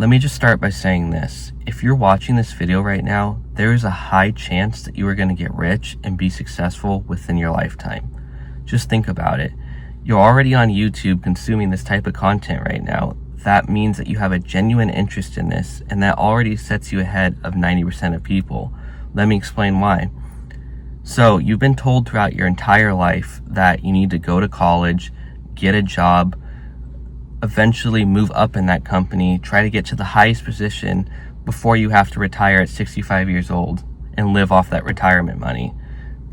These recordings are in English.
Let me just start by saying this. If you're watching this video right now, there is a high chance that you are going to get rich and be successful within your lifetime. Just think about it. You're already on YouTube consuming this type of content right now. That means that you have a genuine interest in this, and that already sets you ahead of 90% of people. Let me explain why. So, you've been told throughout your entire life that you need to go to college, get a job, eventually move up in that company, try to get to the highest position before you have to retire at 65 years old and live off that retirement money.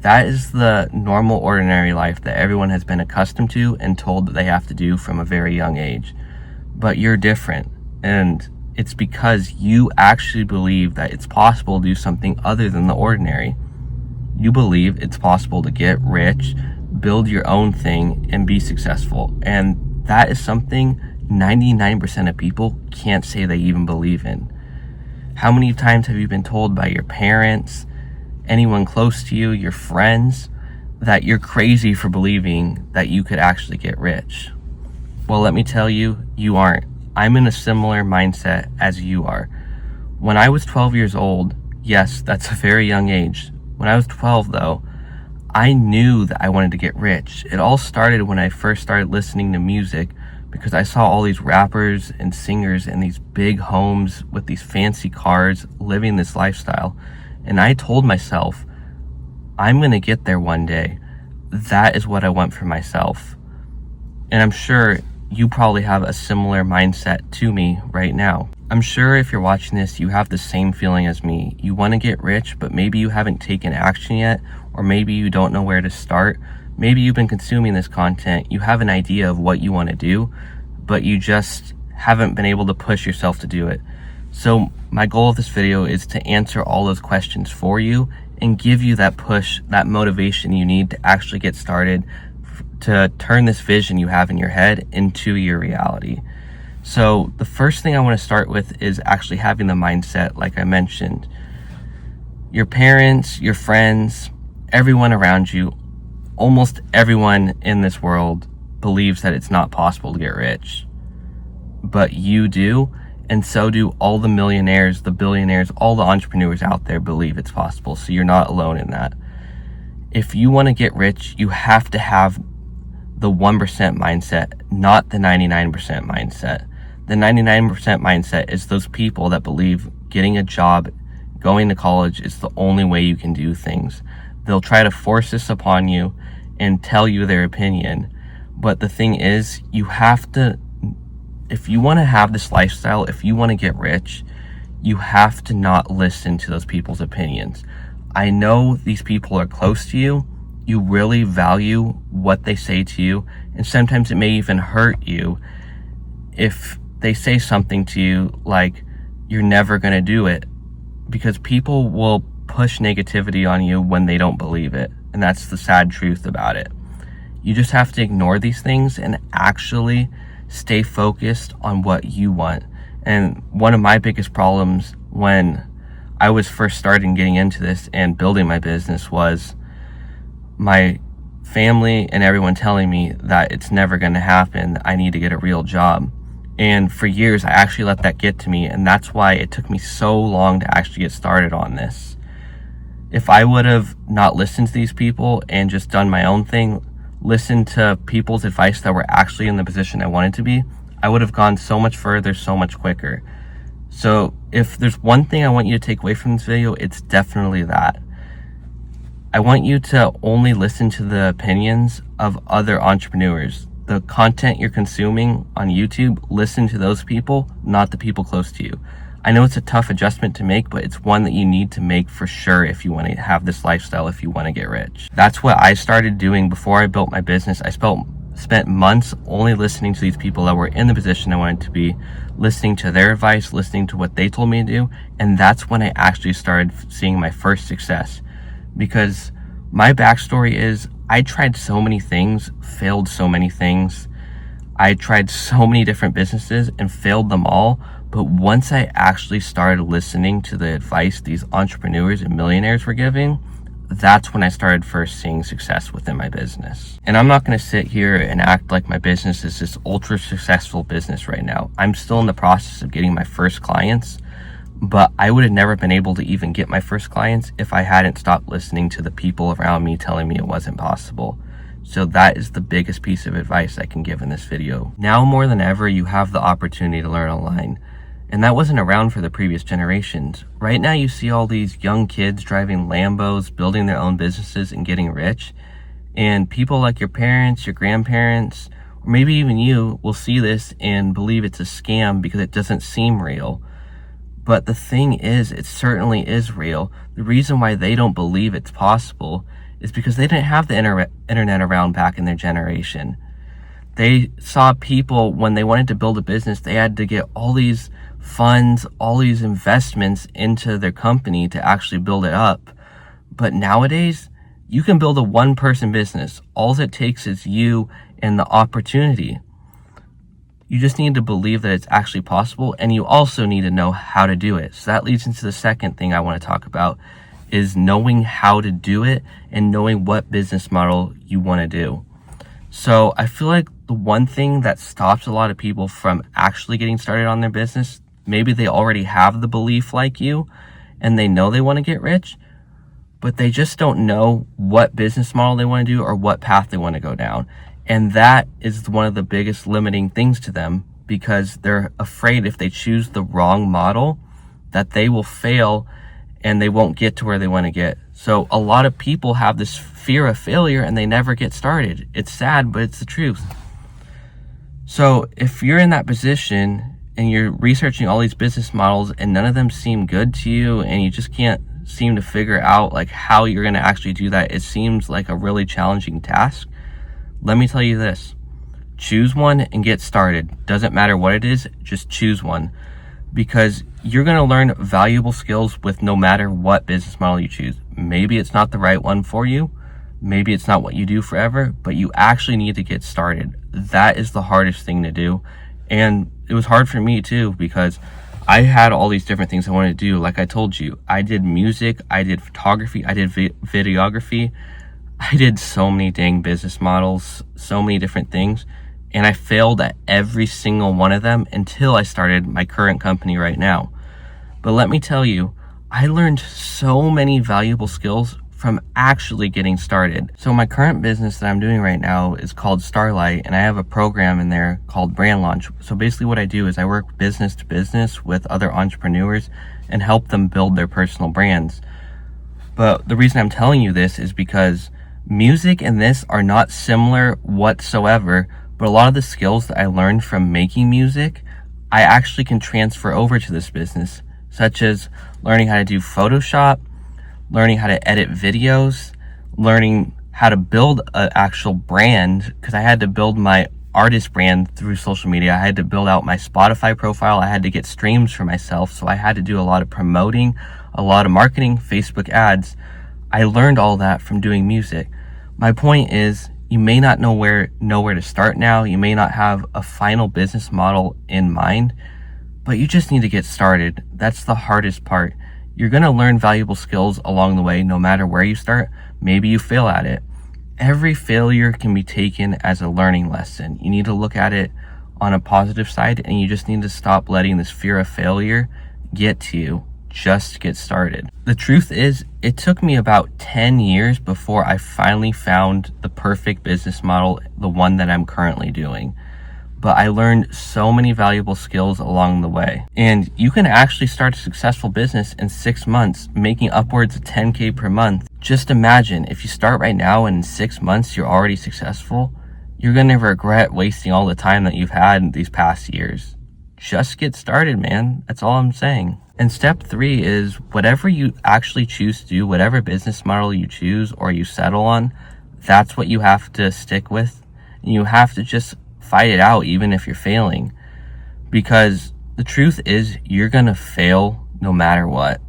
That is the normal, ordinary life that everyone has been accustomed to and told that they have to do from a very young age. But you're different, and it's because you actually believe that it's possible to do something other than the ordinary. You believe it's possible to get rich, build your own thing, and be successful. And that is something 99% of people can't say they even believe in. How many times have you been told by your parents, anyone close to you, your friends, that you're crazy for believing that you could actually get rich? Well, let me tell you, you aren't. I'm in a similar mindset as you are. When I was 12 years old, yes, that's a very young age. When I was 12, though, I knew that I wanted to get rich. It all started when I first started listening to music because I saw all these rappers and singers in these big homes with these fancy cars living this lifestyle. And I told myself, I'm going to get there one day. That is what I want for myself. And I'm sure you probably have a similar mindset to me right now. I'm sure if you're watching this, you have the same feeling as me. You want to get rich, but maybe you haven't taken action yet, or maybe you don't know where to start. Maybe you've been consuming this content, you have an idea of what you want to do, but you just haven't been able to push yourself to do it. So my goal of this video is to answer all those questions for you and give you that push, that motivation you need to actually get started, to turn this vision you have in your head into your reality. So the first thing I want to start with is actually having the mindset, like I mentioned. Your parents, your friends, everyone around you, almost everyone in this world believes that it's not possible to get rich. But you do, and so do all the millionaires, the billionaires, all the entrepreneurs out there believe it's possible. So you're not alone in that. If you want to get rich, you have to have the 1% mindset, not the 99% mindset. The 99% mindset is those people that believe getting a job, going to college is the only way you can do things. They'll try to force this upon you and tell you their opinion. But the thing is, you have to, if you want to have this lifestyle, if you want to get rich, you have to not listen to those people's opinions. I know these people are close to you. You really value what they say to you, and sometimes it may even hurt you if they say something to you like you're never going to do it, because people will push negativity on you when they don't believe it, and that's the sad truth about it. You just have to ignore these things and actually stay focused on what you want. And one of my biggest problems when I was first starting getting into this and building my business was my family and everyone telling me that it's never going to happen, that I need to get a real job. And for years, I actually let that get to me, and that's why it took me so long to actually get started on this. If I would have not listened to these people and just done my own thing, listened to people's advice that were actually in the position I wanted to be, I would have gone so much further, so much quicker. So if there's one thing I want you to take away from this video, it's definitely that. I want you to only listen to the opinions of other entrepreneurs. The content you're consuming on YouTube, listen to those people, not the people close to you. I know it's a tough adjustment to make, but it's one that you need to make for sure if you want to have this lifestyle, if you want to get rich. That's what I started doing before I built my business. I spent months only listening to these people that were in the position I wanted to be, listening to their advice, listening to what they told me to do, and that's when I actually started seeing my first success. Because my backstory is I tried so many things, failed so many things. I tried so many different businesses and failed them all. But once I actually started listening to the advice these entrepreneurs and millionaires were giving, that's when I started first seeing success within my business. And I'm not going to sit here and act like my business is this ultra successful business right now. I'm still in the process of getting my first clients, but I would have never been able to even get my first clients if I hadn't stopped listening to the people around me telling me it wasn't possible. So that is the biggest piece of advice I can give in this video. Now more than ever, you have the opportunity to learn online. And that wasn't around for the previous generations. Right now you see all these young kids driving Lambos, building their own businesses and getting rich. And people like your parents, your grandparents, or maybe even you will see this and believe it's a scam because it doesn't seem real. But the thing is, it certainly is real. The reason why they don't believe it's possible is because they didn't have the internet around back in their generation. They saw people, when they wanted to build a business, they had to get all these funds, all these investments into their company to actually build it up. But nowadays, you can build a one-person business. All it takes is you and the opportunity. You just need to believe that it's actually possible, and you also need to know how to do it. So that leads into the second thing I want to talk about, is knowing how to do it and knowing what business model you want to do. So I feel like the one thing that stops a lot of people from actually getting started on their business, maybe they already have the belief like you and they know they want to get rich, but they just don't know what business model they want to do or what path they want to go down. And that is one of the biggest limiting things to them, because they're afraid if they choose the wrong model that they will fail and they won't get to where they want to get. So a lot of people have this fear of failure and they never get started. It's sad, but it's the truth. So if you're in that position and you're researching all these business models and none of them seem good to you and you just can't seem to figure out like how you're going to actually do that, it seems like a really challenging task. Let me tell you this. Choose one and get started. Doesn't matter what it is, just choose one. Because you're going to learn valuable skills with no matter what business model you choose. Maybe it's not the right one for you. Maybe it's not what you do forever, but you actually need to get started. That is the hardest thing to do. And it was hard for me too, because I had all these different things I wanted to do. Like I told you, I did music, I did photography, I did videography. I did so many dang business models, so many different things. And I failed at every single one of them until I started my current company right now. But let me tell you, I learned so many valuable skills from actually getting started. So my current business that I'm doing right now is called Starlight, and I have a program in there called Brand Launch. So basically what I do is I work business to business with other entrepreneurs and help them build their personal brands. But the reason I'm telling you this is because music and this are not similar whatsoever, but a lot of the skills that I learned from making music, I actually can transfer over to this business, such as learning how to do Photoshop, learning how to edit videos, learning how to build an actual brand, because I had to build my artist brand through social media. I had to build out my Spotify profile. I had to get streams for myself, so I had to do a lot of promoting, a lot of marketing, Facebook ads. I learned all that from doing music. My point is, you may not know where to start now. You may not have a final business model in mind, but you just need to get started. That's the hardest part. You're going to learn valuable skills along the way, no matter where you start. Maybe you fail at it. Every failure can be taken as a learning lesson. You need to look at it on a positive side, and you just need to stop letting this fear of failure get to you. Just get started. The truth is, it took me about 10 years before I finally found the perfect business model, the one that I'm currently doing. But I learned so many valuable skills along the way. And you can actually start a successful business in 6 months, making upwards of 10K per month. Just imagine if you start right now and in 6 months you're already successful, you're going to regret wasting all the time that you've had in these past years. Just get started, man. That's all I'm saying. And step 3 is whatever you actually choose to do, whatever business model you choose or you settle on, that's what you have to stick with. And you have to just fight it out even if you're failing. Because the truth is, you're going to fail no matter what.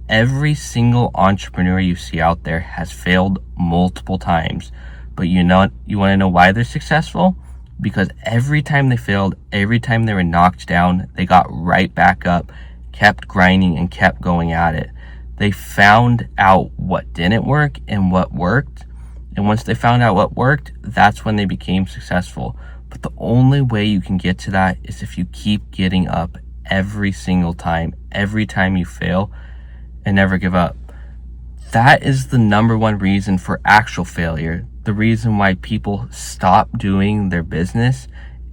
Every single entrepreneur you see out there has failed multiple times. But you want to know why they're successful? Because every time they failed, every time they were knocked down, they got right back up, kept grinding and kept going at it. They found out what didn't work and what worked. And once they found out what worked, that's when they became successful. But the only way you can get to that is if you keep getting up every single time, every time you fail, and never give up. That is the number one reason for actual failure. The reason why people stop doing their business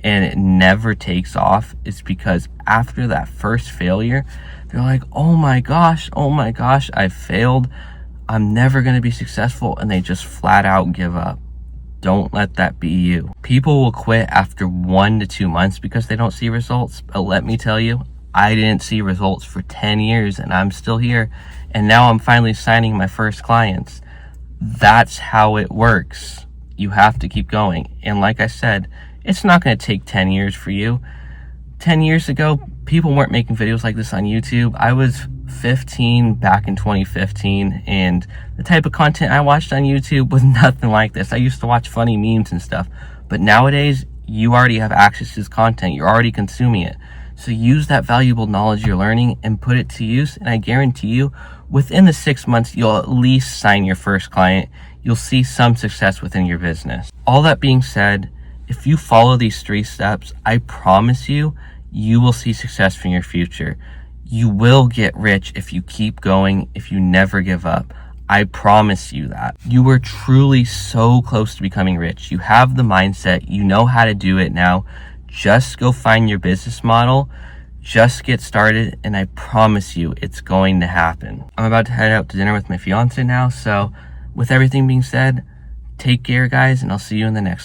and it never takes off is because after that first failure, they're like, oh my gosh, I failed. I'm never going to be successful. And they just flat out give up. Don't let that be you. People will quit after 1 to 2 months because they don't see results. But let me tell you, I didn't see results for 10 years and I'm still here. And now I'm finally signing my first clients. That's how it works. You have to keep going. And like I said, it's not going to take 10 years for you. 10 years ago, people weren't making videos like this on YouTube. I was 15 back in 2015, and the type of content I watched on YouTube was nothing like this. I used to watch funny memes and stuff. But nowadays, you already have access to this content. You're already consuming it. So use that valuable knowledge you're learning and put it to use. And I guarantee you, within the 6 months, you'll at least sign your first client. You'll see some success within your business. All that being said, if you follow these 3 steps, I promise you, you will see success in your future. You will get rich if you keep going, if you never give up. I promise you that. You are truly so close to becoming rich. You have the mindset. You know how to do it now. Just go find your business model. Just get started, and I promise you it's going to happen. I'm about to head out to dinner with my fiance now, so with everything being said, take care, guys, and I'll see you in the next